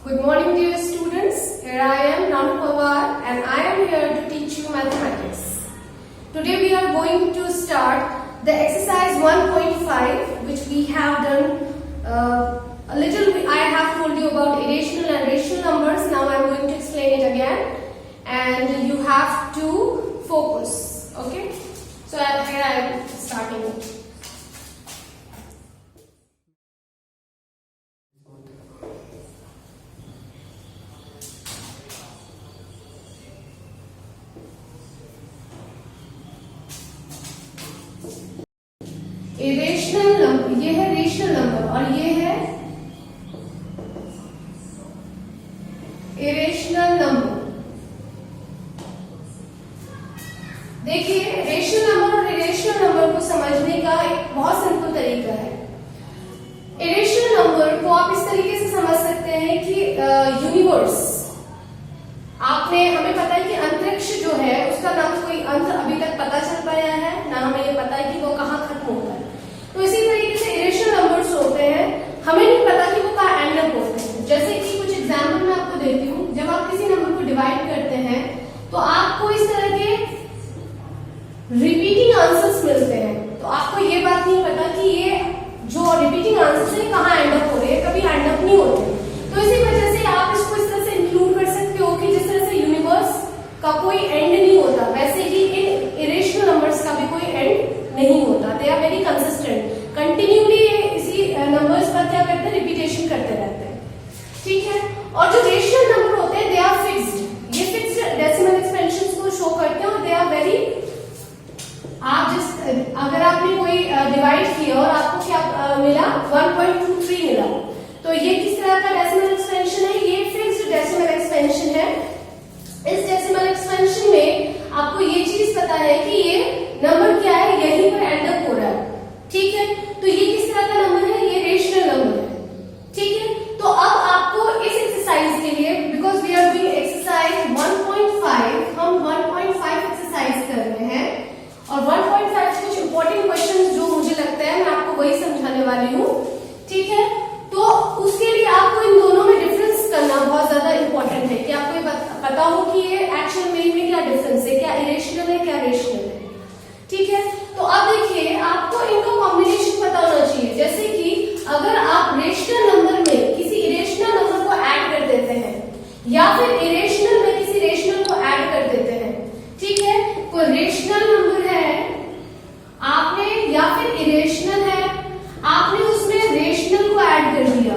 Good morning dear students. Here I am Nanu Pawar and I am here to teach you mathematics. Today we are going to start the exercise 1.5 which we have done a little. I have told you about irrational and rational numbers. Now I am going to explain it again and you have to focus. Okay. So here I am starting. Irrational number, ये है rational number और ये है irrational number. देखिए rational number और irrational number को समझने का एक बहुत सिंपल तरीका है। इरेशनल नंबर को आप इस तरीके से समझ सकते हैं कि यूनिवर्स, आपने हमें पता है कि अंतरिक्ष जो है उसका ना कोई अंत अभी तक पता चल पाया है, ना हमें ये पता है कि वो कहाँ खत्म होता है। तो इसी तरीके से इरेशनल नंबर्स होते हैं, हमें नहीं पता कि वो कहाँ एंड अप होते हैं। जैसे कि कुछ एग्जाम्पल मैं आपको देती हूँ। जब आप किसी नंबर को डिवाइड करते हैं तो आपको इस तरह के रिपीटिंग आंसर्स मिलते हैं। तो आपको ये बात नहीं पता कि ये जो रिपीटिंग आंसर्स है कहाँ एंड अप हो रहे हैं, कभी एंड अप नहीं होते। तो इसी वजह से आप इसको इस तरह से इंक्लूड कर सकते हो कि जिस तरह से यूनिवर्स का कोई एंड नहीं होता, वैसे ही इन इरेशनल नंबर्स का भी कोई एंड नहीं होता। They are very consistent, continuously इसी नंबर्स पर क्या करते हैं, रिपीटेशन करते रहते हैं। ठीक है। और जो रेशनल नंबर होते हैं दे आर फिक्स्ड, ये फिक्स्ड डेसिमल एक्सपेंशंस को शो करते हैं और दे आर वेरी, आप अगर आपने कोई डिवाइड किया और आपको क्या मिला 1.23 मिला, तो ये किस तरह का डेसिमल एक्सपेंशन है, ये फिक्स्ड डेसिमल एक्सपेंशन है। इस डेसिमल एक्सपेंशन में आपको ये चीज पता है कि ये नंबर क्या है, यहीं पर एंड अप हो रहा है। ठीक है। तो ये किस तरह का नंबर है, ये रेशनल नंबर है। ठीक है। तो अब आपको इस एक्सरसाइज के लिए, because we are doing exercise 1.5, हम 1.5 एक्सरसाइज कर रहे हैं और 1.5 कुछ इंपॉर्टेंट क्वेश्चन जो मुझे लगता है मैं आपको वही समझाने वाली हूँ। ठीक है। तो उसके लिए आपको इन दोनों में डिफरेंस करना बहुत ज्यादा इंपॉर्टेंट है कि आपको ये पता हो कि ये एक्चुअल में क्या डिफरेंस है, क्या इरेशनल है क्या रेशनल है। ठीक है। तो अब देखिए आपको इनका कॉम्बिनेशन पता होना चाहिए। जैसे कि अगर आप रेशनल नंबर में किसी इरेशनल नंबर को ऐड कर देते हैं या फिर इरेशनल में किसी रेशनल को ऐड कर देते हैं। ठीक है। कोई रेशनल नंबर है आपने या फिर इरेशनल है, आपने उसमें रेशनल को ऐड कर दिया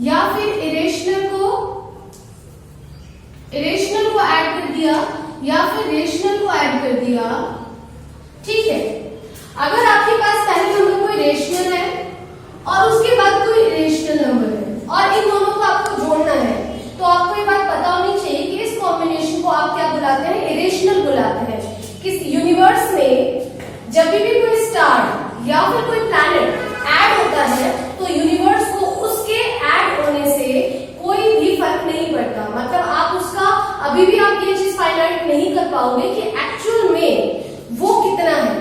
या फिर इरेशनल को ऐड कर दिया या फिर रेशनल को ऐड कर दिया। ठीक है। अगर आपके पास पहले नंबर कोई रेशनल है और उसके बाद कोई इरेशनल नंबर है और इन दोनों को आपको जोड़ना है, तो आपको ये बात पता होनी चाहिए कि इस कॉम्बिनेशन को आप क्या बुलाते हैं, इरेशनल बुलाते हैं। किस यूनिवर्स में जब भी कोई स्टार या फिर कोई प्लैनेट ऐड होता है तो यूनिवर्स को उसके ऐड होने से कोई भी फर्क नहीं पड़ता। मतलब आप उसका अभी भी आप ये चीज फाइंड आउट नहीं कर पाओगे कि एक्चुअल में वो कितना है।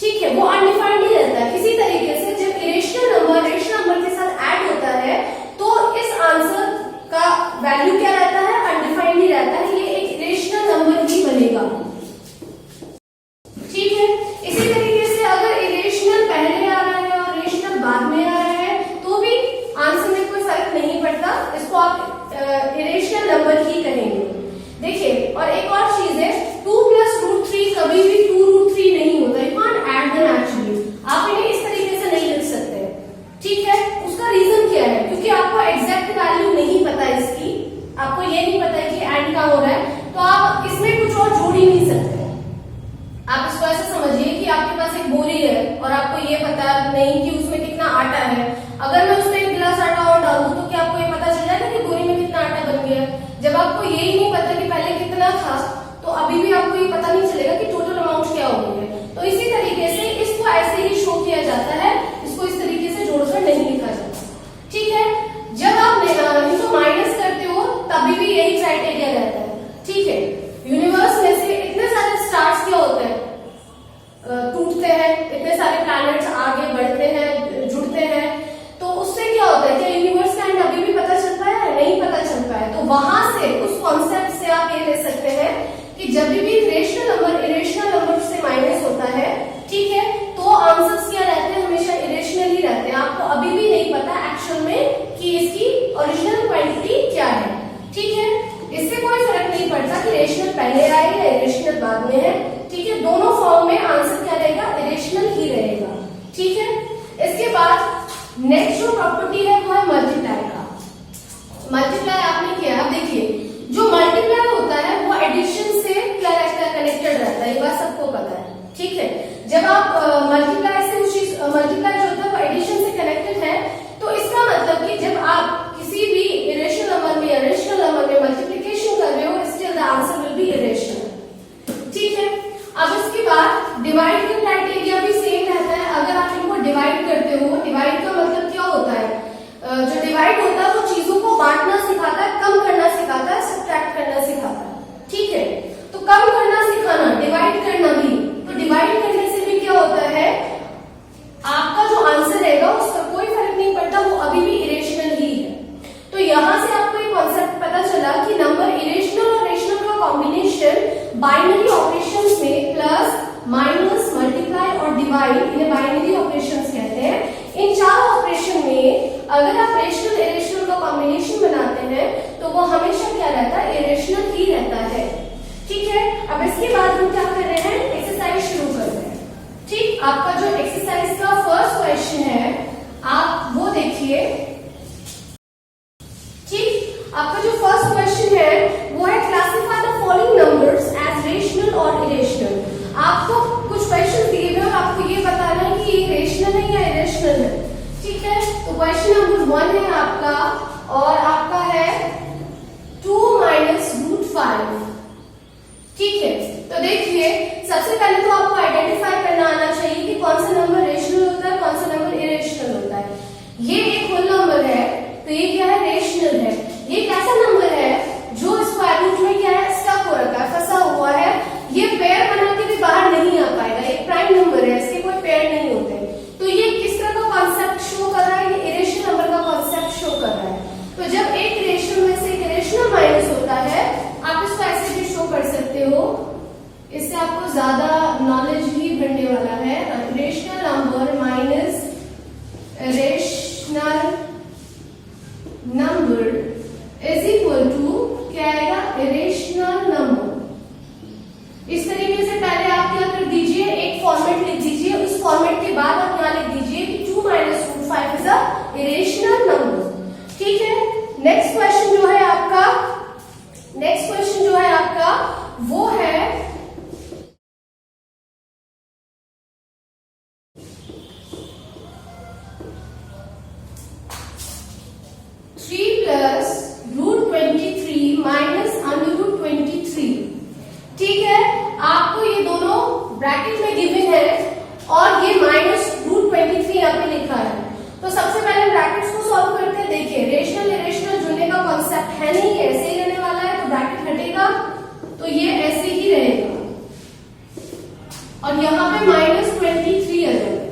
ठीक है। वो अनडिफाइंड ही रहता है। इसी तरीके से जब इरेशनल नंबर रेशनल नंबर के साथ ऐड होता है तो इस आंसर का वैल्यू क्या रहता है, अनडिफाइंड ही रहता है। ये एक इरेशनल नंबर ही बनेगा। ठीक है। इसी तरीके से अगर इरेशनल पहले आ रहा है और रेशनल बाद में आ रहा है तो भी आंसर में कोई फर्क नहीं पड़ता, इसको आप इरेशनल नंबर ही कहेंगे। देखिए और एक और चीज है, 2 + √3 कभी भी 2√3 नहीं होता। You can't add them actually, आप इन्हें इस तरीके से नहीं लिख सकते। ठीक है। उसका रीजन क्या है, क्योंकि आपको एग्जैक्ट वैल्यू नहीं पता इसकी, आपको ये नहीं पता है कि एंड कहाँ हो रहा है, तो आप इसमें कुछ और जोड़ ही नहीं सकते। आप इसको ऐसा समझिए कि आपके पास एक बोरी है और आपको ये पता नहीं कि उसमें कितना आटा है। अगर मैं उसमें 1 गिलास आटा और डाल दूं तो क्या आपको ये पता चल जाएगा कि बोरी में कितना आटा बन गया। जब आपको यही नहीं पता कि पहले कितना था तो अभी भी आपको ये पता नहीं चलेगा कि टोटल अमाउंट क्या हो गई है। तो इसी तरीके से इसको ऐसे ही शो किया जाता है, इसको इस तरीके से जोड़कर नहीं लिखा जाता। ठीक है। जब आप इनको माइनस करते हो तभी भी यही क्राइटेरिया रहता है। ठीक है। यूनिवर्स में से इतने सारे स्टार्स क्या होते हैं, टूटते हैं, इतने सारे प्लैनेट्स आगे बढ़ते हैं, जुड़ते हैं, तो उससे क्या होता है, क्या यूनिवर्स का एंड अभी भी पता चलता है, नहीं डिवाइड होता है वो चीजों को बांटना सिखाता है, कम करना सिखाता है, सब्ट्रैक्ट करना सिखाता है। ठीक है, तो कम करना सिखाना, डिवाइड करना भी, तो डिवाइड करने से भी क्या होता है, आपका जो आंसर रहेगा उसका कोई फर्क नहीं पड़ता, वो अभी भी इरेशनल ही है। तो यहां से आपको एक कॉन्सेप्ट पता चला कि नंबर इरेशनल और रेशनल का कॉम्बिनेशन बाइनरी ऑपरेशंस में प्लस, माइनस, मल्टीप्लाई और डिवाइड, इन्हें बाइनरी ऑपरेशंस कहते हैं। इन चार ऑपरेशन में अगर आप रेशनल इरेशनल का कॉम्बिनेशन बनाते हैं तो वो हमेशा क्या रहता है, इरेशनल ही रहता है। ठीक है, अब इसके बाद हम क्या कर रहे हैं, एक्सरसाइज शुरू कर रहे हैं। ठीक, आपका जो एक्सरसाइज का फर्स्ट क्वेश्चन है आप वो देखिए। ठीक, आपका जो फर्स्ट क्वेश्चन है वो है classify the following numbers as rational और इरेशनल। आपको कुछ क्वेश्चन दिए हुए और आपको ये बताना है कि ये रेशनल है या इरेशनल है। ठीक है, तो क्वेश्चन नंबर 1 है आपका और आपका है 2 माइनस रूट 5। ठीक है, तो देखिए सबसे पहले तो आपको आइडेंटिफाई करना आना चाहिए कि कौन सा नंबर रेशनल होता है, कौन सा नंबर इरेशनल होता है। ये एक होल नंबर है तो ये क्या है, रेशनल है। ये कैसा नंबर है जो स्क्वायर रूट में क्या है, स्टक हो रखा है, फंसा हुआ है, ये पेयर बना के भी बाहर नहीं आ पाएगा, एक प्राइम नंबर है, इसके कोई पेयर नहीं होते। तो ये किस तरह का कॉन्सेप्ट शो कर रहा है, ये इरेशनल नंबर का कॉन्सेप्ट शो कर रहा है। तो जब एक इरेशनल में से एक इरेशनल माइनस होता है, आप इसको ऐसे भी शो कर सकते हो, इससे आपको ज्यादा नॉलेज भी बढ़ने वाला है। Irrational number minus rational number is equal to क्या आएगा, इरेशनल नंबर। इस तरीके से पहले आप क्या कर दीजिए, एक फॉर्मेट लिख दीजिए, उस फॉर्मेट के बाद आप यहाँ लिख दीजिए कि 2 minus root 5 is a irrational number. ठीक है, नेक्स्ट क्वेश्चन जो है आपका, नेक्स्ट क्वेश्चन जो है आपका वो है 3 plus root 23 minus under root 23। ठीक है, आपको ये दोनों ब्रैकेट में गिवन है और ये माइनस रूट 23 यहाँ पे लिखा है। तो सबसे पहले ब्रैकेट्स को सॉल्व करते हैं। देखिए रेशनल इरेशनल जुड़ने का कॉन्सेप्ट है नहीं, ऐसे ही रहने वाला है, तो ब्रैकेट हटेगा तो ये ऐसे ही रहेगा और यहाँ पे माइनस 23 आ जाएगा।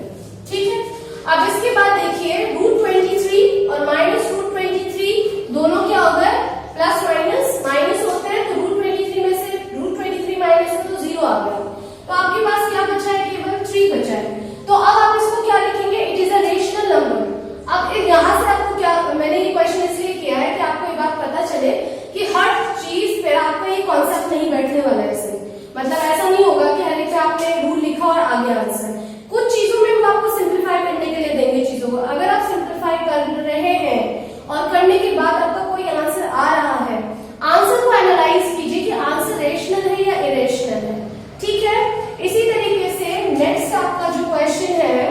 ठीक है, अब इसके बाद देखिए रूट 23 और माइनस रूट 23 दोनों क्या हो गए, प्लस माइनस माइनस होते हैं, तो रूट 23 में से रूट 23 माइनस हो तो 0 आ गया। तो आपके पास क्या बचा है, केवल 3 बचा है। तो अब आप इसको क्या लिखेंगे, it is a rational number. अब यहाँ से आपको क्या, मैंने ये क्वेश्चन इसलिए किया है कि आपको ये बात पता चले कि हर चीज पे आपका ये कॉन्सेप्ट नहीं बैठने वाला है। इससे मतलब ऐसा नहीं होगा कि हर एक पे आपने रूल लिखा और आ गया आंसर। कुछ चीजों में हम आपको सिंप्लीफाई करने के लिए देंगे चीजों को। अगर आप सिंप्लीफाई कर रहे हैं और करने के बाद आपका कोई आंसर आ रहा है, आंसर को एनालाइज कीजिए कि आंसर रेशनल है या इरेशनल है। ठीक है, इसी तरीके से नेक्स्ट आपका जो क्वेश्चन है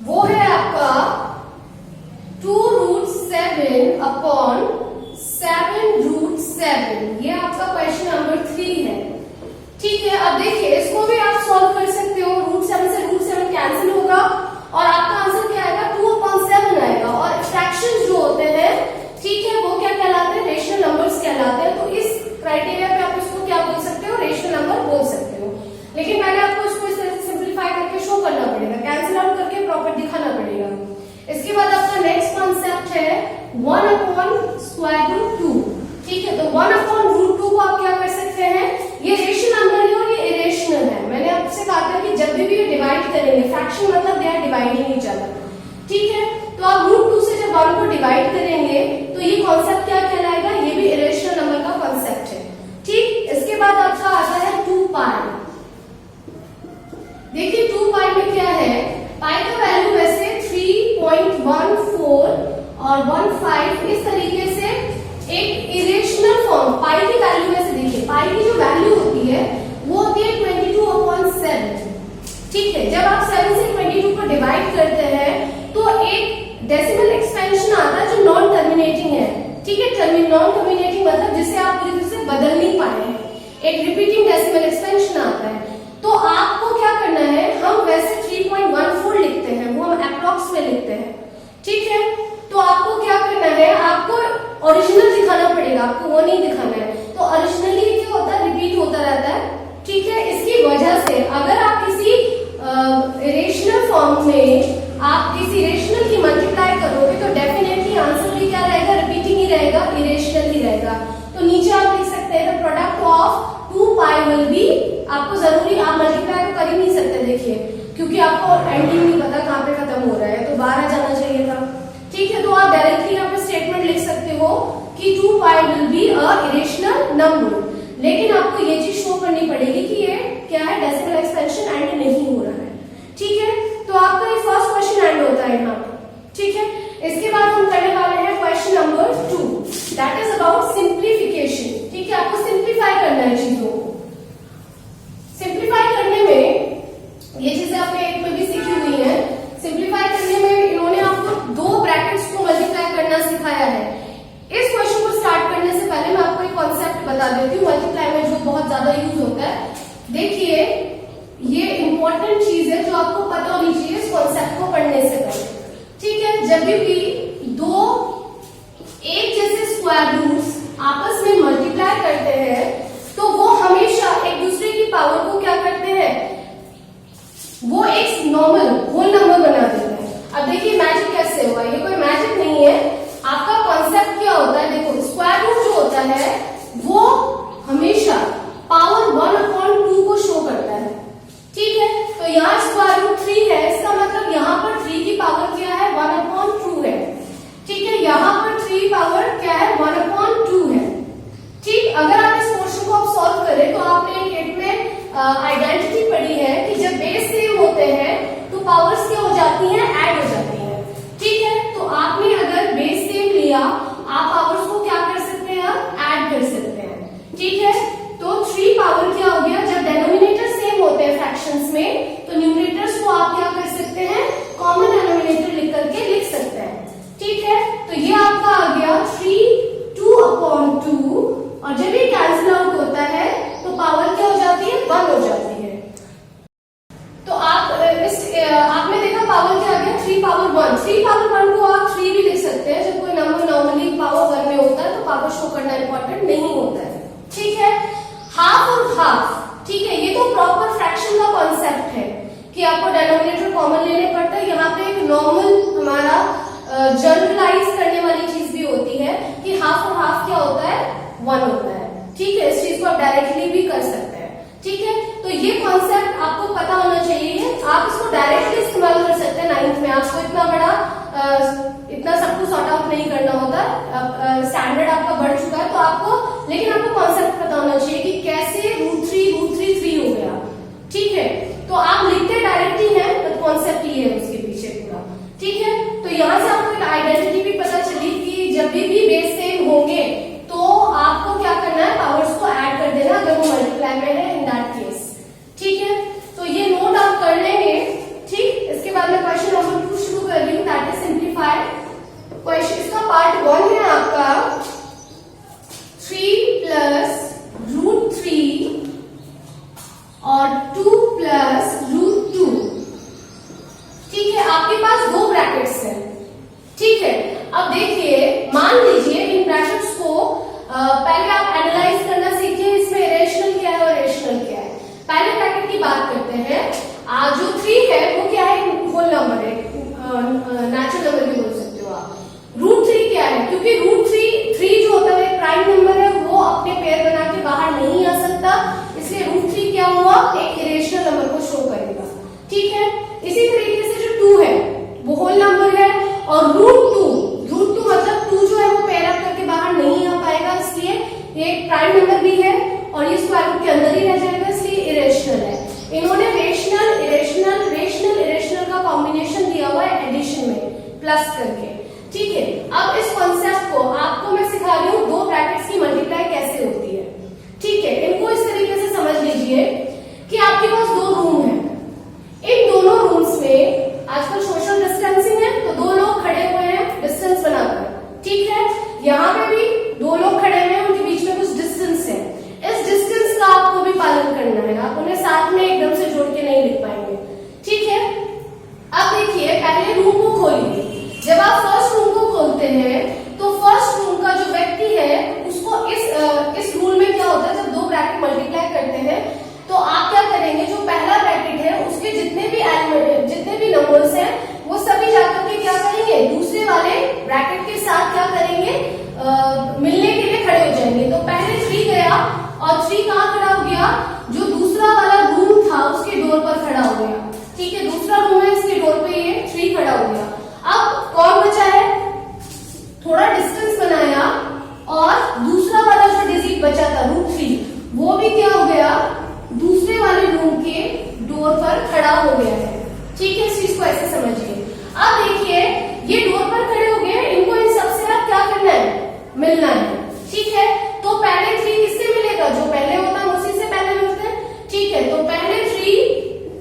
वो है आपका 2 रूट 7 अपॉन 7 रूट 7। ये आपका क्वेश्चन नंबर 3 है। ठीक है, अब देखिए इसको भी आप सॉल्व कर सकते हो। रूट 7 से रूट 7 कैंसिल होगा और आपका आंसर क्या आएगा, 2/7 आएगा। और फ्रैक्शंस जो होते हैं, ठीक है, वो क्या कहलाते हैं, रेशनल नंबर्स कहलाते हैं। तो इस क्राइटेरिया पे आप इसको क्या बोल सकते हो, रेशनल नंबर बोल सकते हो। लेकिन पहले आपको इसको इस तरह से सिंप्लीफाई करके शो करना पड़ेगा, कैंसिल आउट करके प्रॉपर दिखाना पड़ेगा। इसके बाद आपका नेक्स्ट कॉन्सेप्ट है 1/√2। ठीक है, तो 1/√2 को आप क्या कर सकते हैं, ये रेशनल नंबर है और ये इरेशनल है। मैंने आपसे कहा था कि जब भी ये डिवाइड करेंगे, फ्रैक्शन मतलब they are dividing each other. ठीक है, तो आप √2 से जब 1 को डिवाइड करेंगे तो ये कॉन्सेप्ट क्या कहलाएगा, ये भी इरेशनल नंबर का कॉन्सेप्ट है। ठीक, इसके बाद आपका आता है 2π। देखिए 2π में क्या है, पाई का वैल्यू वैसे 3.14 और 15 इस तरीके से एक इरेशनल फॉर्म। पाई की वैल्यू वैसे देखिए, पाई की जो वैल्यू होती है वो होती है 22/7। ठीक है, जब आप 7 से 22 को डिवाइड करते हैं तो एक डेसिमल एक्सपेंशन आता है जो नॉन टर्मिनेटिंग है। ठीक है, नॉन टर्मिनेटिंग मतलब जिसे आप पूरी तरह से बदल नहीं पाए हैं, एक रिपीटिंग डेसिमल एक्सपेंशन आता है। तो आपको क्या करना है, हम वैसे 3.14 लिखते हैं, वो हम में आप इस इरेशनल की मल्टीप्लाई करोगे तो डेफिनेटली आंसर भी क्या रहेगा, रिपीटिंग ही रहेगा, इरेशनल ही रहेगा। तो नीचे आप लिख सकते हैं the product of 2 pi will B, आपको जरूरी आप मल्टीप्लाई तो कर ही नहीं सकते देखिए, क्योंकि आपको एंडिंग नहीं पता कहाँ पे खत्म हो रहा है, तो 12 जाना चाहिए था। ठीक है, तो आप डायरेक्टली यहाँ पे स्टेटमेंट लिख सकते हो कि 2 pi will be a irrational number, लेकिन आपको ये चीज शो करनी पड़ेगी कि ये क्या है, डेसिमल एक्सपेंशन एंड नहीं हो रहा है। ठीक है, तो आपका ये फर्स्ट क्वेश्चन एंड होता है यहाँ पे। ठीक है, इसके बाद हम करने वाले हैं question number 2, that is about simplification. ठीक है, आपको सिंप्लीफाई करना है चीजों को। सिंप्लीफाई करने में ये चीजें आपने एक में भी सीखी हुई है। सिंप्लीफाई करने में इन्होंने आपको 2 ब्रैकेट्स को मल्टीप्लाई करना सिखाया है। इस क्वेश्चन को स्टार्ट करने से पहले मैं आपको एक कॉन्सेप्ट बता देती हूँ मल्टीप्लाई में जो बहुत ज्यादा यूज होता है। देखिए, ये इंपॉर्टेंट चीज है जो आपको पता होनी चाहिए इस कॉन्सेप्ट को पढ़ने से पहले। ठीक है, जब भी 2 एक जैसे स्क्वायर रूट्स आपस में मल्टीप्लाई करते हैं तो वो हमेशा एक दूसरे की पावर को क्या करते हैं, वो एक नॉर्मल होल नंबर बना देते हैं। अब देखिए मैजिक कैसे हुआ, ये कोई मैजिक नहीं है, आपका कॉन्सेप्ट क्या होता है, देखो स्क्वायर रूट जो होता है वो हमेशा पावर 1/2 को शो करता है। ठीक है, तो यहाँ स्क्वायर रूट 3 है, इसका मतलब यहाँ पर 3 की पावर क्या है, 1/2 है। ठीक है, यहाँ पर 3 पावर क्या है, 1/2 है। ठीक, अगर आप इस क्वेश्चन को आप सॉल्व करें तो आपने गेट में आइडेंटिटी पढ़ी है कि जब बेस सेम होते हैं तो पावर्स क्या हो जाती हैं, ऐड हो जाती हैं। ठीक है, तो आपने अगर बेस सेम लिया, आप पावर्स को क्या कर सकते हैं, ऐड कर सकते हैं। ठीक है, तो 3 पावर क्या हो गया, जब डेनोमिनेटर सेम होते हैं फ्रैक्शंस में तो न्यूमरेटर्स को आप क्या कर सकते हैं, कॉमन डेनोमिनेटर लिख करके लिख सकते हैं। ठीक है, तो ये आपका आ गया 3 2/2, और जब ये कैंसिल आउट होता है तो पावर क्या हो जाती है, 1 हो जाती है। तो आप आपने देखा पावर क्या आ गया, 3/1। 3/1 को आप 3 भी लिख सकते हैं। जब कोई नंबर नॉर्मली पावर 1 में होता है तो पावर शो करना इंपॉर्टेंट नहीं होता है। ठीक है, हाफ और हाफ, ठीक है, ये तो प्रॉपर फ्रैक्शन का कॉन्सेप्ट है कि आपको डेनोमिनेटर कॉमन लेने पड़ता है। यहाँ पे एक नॉर्मल हमारा जनरलाइज करने वाली चीज भी होती है कि हाफ और हाफ क्या होता है, 1 होता है। ठीक है, इस चीज को आप डायरेक्टली भी कर सकते हैं। ठीक है, तो ये कॉन्सेप्ट आपको पता होना चाहिए। आप इसको डायरेक्टली इस्तेमाल कर सकते हैं 9th में, आपको इतना बड़ा इतना सब कुछ सॉर्ट आउट नहीं करना होता, स्टैंडर्ड आपका बढ़ चुका है तो आपको, लेकिन आपको कॉन्सेप्ट पता होना चाहिए कि कैसे √3 3 हो गया। ठीक है, तो आप लिखते डायरेक्टली हैं तो कॉन्सेप्ट ये है उसके पीछे पूरा। ठीक है, तो यहाँ से आपको एक आइडेंटिटी भी पता चली कि जब भी बेस सेम होंगे तो आपको क्या करना है, पावर्स को ऐड कर देना अगर वो मल्टीप्लाई में है, इन दैट केस। ठीक है, तो ये नोट आप कर लेंगे। ठीक, इसके बाद में क्वेश्चन नंबर 2 शुरू कर रही हूँ, दैट इज सिंप्लीफाइड क्वेश्चन। इसका पार्ट 1 है आपका 3 + √3 और 2 + √2। ठीक है, आपके पास 2 ब्रैकेट्स हैं। ठीक है, अब देखिए, मान लीजिए इन ब्रैकेट्स को पहले आप एनालाइज करना सीखिए, इसमें रेशनल क्या है और रेशनल क्या है। पहले ब्रैकेट की बात करते हैं। जो 3 है वो क्या है, होल नंबर है, नेचुरल नंबर भी बोल सकते हो आप। √3 क्या है, क्योंकि √3 जो होता है प्राइम नंबर है, वो अपने पेयर बना के बाहर नहीं आ सकता, इसलिए √3 क्या हुआ, एक इरेशनल नंबर को शो करेगा। ठीक है, इसी तरीके से जो 2 है वो होल नंबर है, और √2 मतलब 2 जो है वो पेयर अप करके बाहर नहीं आ पाएगा, इसलिए ये एक प्राइम नंबर भी है और ये स्क्वायर रूट के अंदर ही रह जाएगा, इसलिए इरेशनल है। इन्होंने रेशनल इरेशनल का कॉम्बिनेशन दिया हुआ है एडिशन में प्लस करके। ठीक है, अब इस कॉन्सेप्ट को आपको मैं सिखा रही हूँ 2 ब्रैकेट्स की मल्टीप्लाई कैसे होती है। ठीक है, इनको इस तरीके से समझ लीजिए कि आपके पास 2 रूम है, इन दोनों रूम्स में आजकल सोशल डिस्टेंसिंग है तो 2 लोग खड़े हुए हैं डिस्टेंस बनाकर। ठीक है, यहाँ पे भी 2 लोग खड़े हुए हैं, उनके बीच में कुछ डिस्टेंस है, इस डिस्टेंस का आपको भी पालन करना है, आप उन्हें साथ में एकदम से जोड़ के नहीं लिख पाएंगे। ठीक है, अब देखिए पहले रूम को खोलिए। जब आप फर्स्ट रूम को खोलते हैं तो फर्स्ट रूम का जो व्यक्ति है उसको इस रूल में क्या होता है, जब 2 ब्रैकेट मल्टीप्लाई करते हैं तो आप क्या करेंगे, जो पहला ब्रैकेट और 3 कहाँ खड़ा हो गया, जो दूसरा वाला रूम था उसके डोर पर खड़ा हो गया। ठीक है, दूसरा रूम है, इसके डोर पे ये 3 खड़ा हो गया। अब कौन बचा है, थोड़ा डिस्टेंस बनाया और दूसरा वाला जो डिजिट बचा था √3, वो भी क्या हो गया, दूसरे वाले रूम के डोर पर खड़ा हो गया है। ठीक है, इस चीज को ऐसे समझिए। अब देखिए ये डोर पर खड़े हो गए, इनको इन सबसे अब क्या करना है, मिलना है। ठीक है, तो पहले 3 किससे मिलेगा, जो पहले होता है उसी से पहले मिलते हैं। ठीक है, तो पहले 3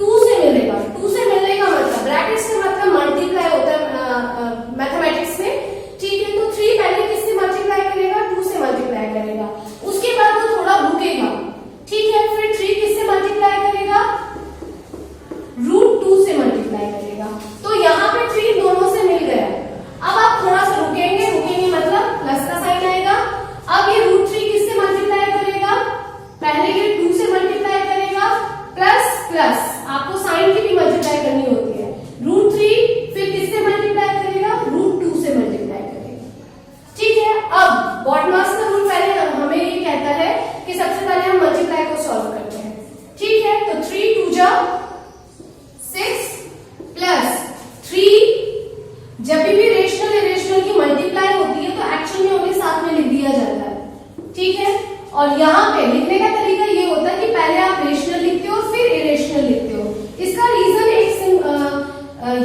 2 से मिलेगा। 2 से मिलने का मतलब ब्रैकेट्स में मतलब मल्टीप्लाई होता है मैथमेटिक्स में। ठीक है, तो 3 पहले किससे मल्टीप्लाई करेगा, 2 से मल्टीप्लाई करेगा, उसके बाद वो थोड़ा रुकेगा। ठीक है, फिर 3 किससे मल्टीप्लाई करेगा, √2 से मल्टीप्लाई करेगा। तो यहाँ पे 3 दोनों से मिल गया। अब आप थोड़ा सा रुकेंगे, मतलब प्लस का साइन आएगा। अब ये √3 किससे मल्टीप्लाई करेगा, पहले ये 2 से मल्टीप्लाई करेगा, प्लस प्लस आपको साइन की भी मल्टीप्लाई करनी होती है। √3 फिर किससे मल्टीप्लाई करेगा, √2 से मल्टीप्लाई करेगा। ठीक है, अब बॉडमास का रूल पहले हमें ये कहता है कि सबसे पहले हम मल्टीप्लाई को सॉल्व करते हैं। ठीक है, तो 3 2 जा 6 प्लस 3, जब भी रेशनल इरेशनल की मल्टीप्लाई होती है तो एक्चुअल में उन्हें साथ में लिख दिया जाता है। ठीक है, और यहाँ पे लिखने का तरीका ये होता है कि पहले आप रेशनल लिखते हो फिर इरेशनल लिखते हो। इसका रीजन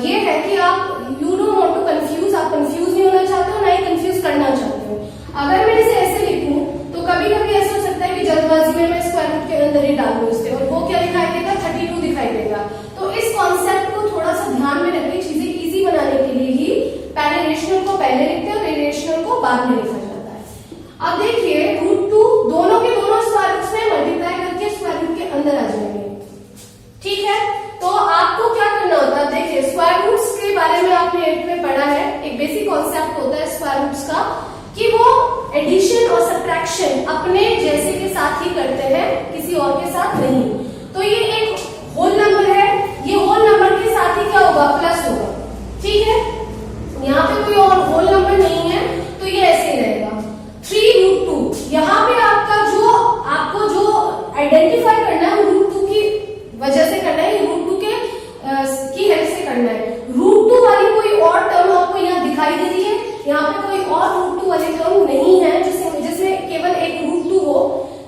ये है कि आप you don't want to confuse, आप कंफ्यूज नहीं होना चाहते हो, ना ही कंफ्यूज करना चाहते हो। अगर मैं इसे ऐसे लिखूं तो कभी कभी ऐसा हो सकता है कि जल्दबाजी में मैं स्क्वायर रूट के अंदर ही डाल दूं इसे, और वो क्या दिखाई देगा, 32 दिखाई देगा। तो इस कॉन्सेप्ट को थोड़ा सा ध्यान में रखिए, चीजें इजी बनाने के लिए ही पहले रेशनल को पहले लिखते हैं और इरेशनल को बाद में लिखा जाता है। अब देखिए √2 दोनों के दोनों स्क्वायर रूट्स में मल्टीप्लाई करके स्क्वायर रूट के अंदर आ जाएंगे। ठीक है, तो आपको क्या करना होता है, देखिए स्क्वायर रूट्स के बारे में आपने 8th में पढ़ा है, एक बेसिक कॉन्सेप्ट होता है स्क्वायर रूट्स का कि वो एडिशन और सब्ट्रैक्शन अपने जैसे के साथ ही करते हैं, किसी और के साथ नहीं। तो ये एक होल नंबर है, ये होल नंबर के साथ ही क्या होगा, प्लस होगा। ठीक है, यहाँ पे कोई और होल नंबर नहीं है तो ये ऐसे ही रहेगा। 3√2 यहाँ पे आपको जो आइडेंटिफाई करना है वो √2 की वजह से करना है, √2 की हेल्प से करना है। √2 वाली कोई और टर्म आपको यहाँ दिखाई दे रही है, यहाँ पे कोई और √2 वाली टर्म नहीं है जिसमें केवल एक √2 हो।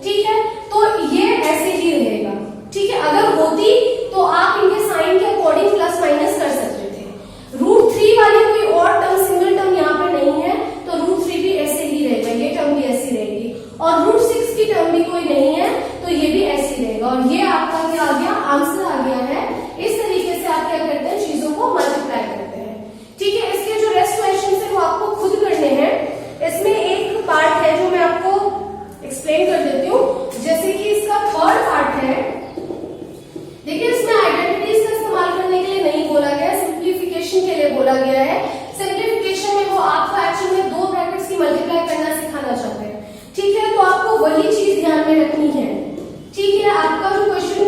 ठीक है, तो ये ऐसे ही रहेगा। ठीक है, अगर होती तो आप इनके साइन के अकॉर्डिंग प्लस माइनस कर सकते थे। √3 वाली कोई और टर्म सिंगल टर्म यहाँ पे नहीं है तो √3 भी ऐसे ही रहेगा, ये टर्म भी ऐसी रहेगी, और √6 की टर्म भी कोई नहीं है तो ये भी ऐसी रहेगा। और ये आपका क्या आ गया, आंसर आ गया है। इस तरीके से आप क्या करते हैं, चीजों को मल्टीप्लाई करते हैं। ठीक है, इसके जो रेस्ट क्वेश्चन है वो आपको खुद करने हैं। इसमें एक पार्ट है जो मैं आपको एक्सप्लेन कर देती हूँ, जैसे कि इसका 3rd पार्ट है। देखिए इसमें आइडेंटिटीज का इस्तेमाल करने के लिए नहीं बोला गया, सिंप्लीफिकेशन के लिए बोला गया है। सिंप्लीफिकेशन में वो आपको एक्चुअल में 2 ब्रैकेट्स की मल्टीप्लाई करना सिखाना चाहते हैं। ठीक है, तो आपको वही चीज ध्यान में रखनी है। ठीक है, आपका जो क्वेश्चन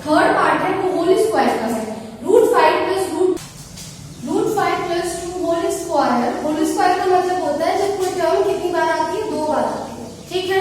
3rd पार्ट है वो होल स्क्वायर का है। √5 plus √2 whole square. Whole square का मतलब होता है जब कोई टर्म कितनी बार आती है, 2 बार आती है। ठीक है,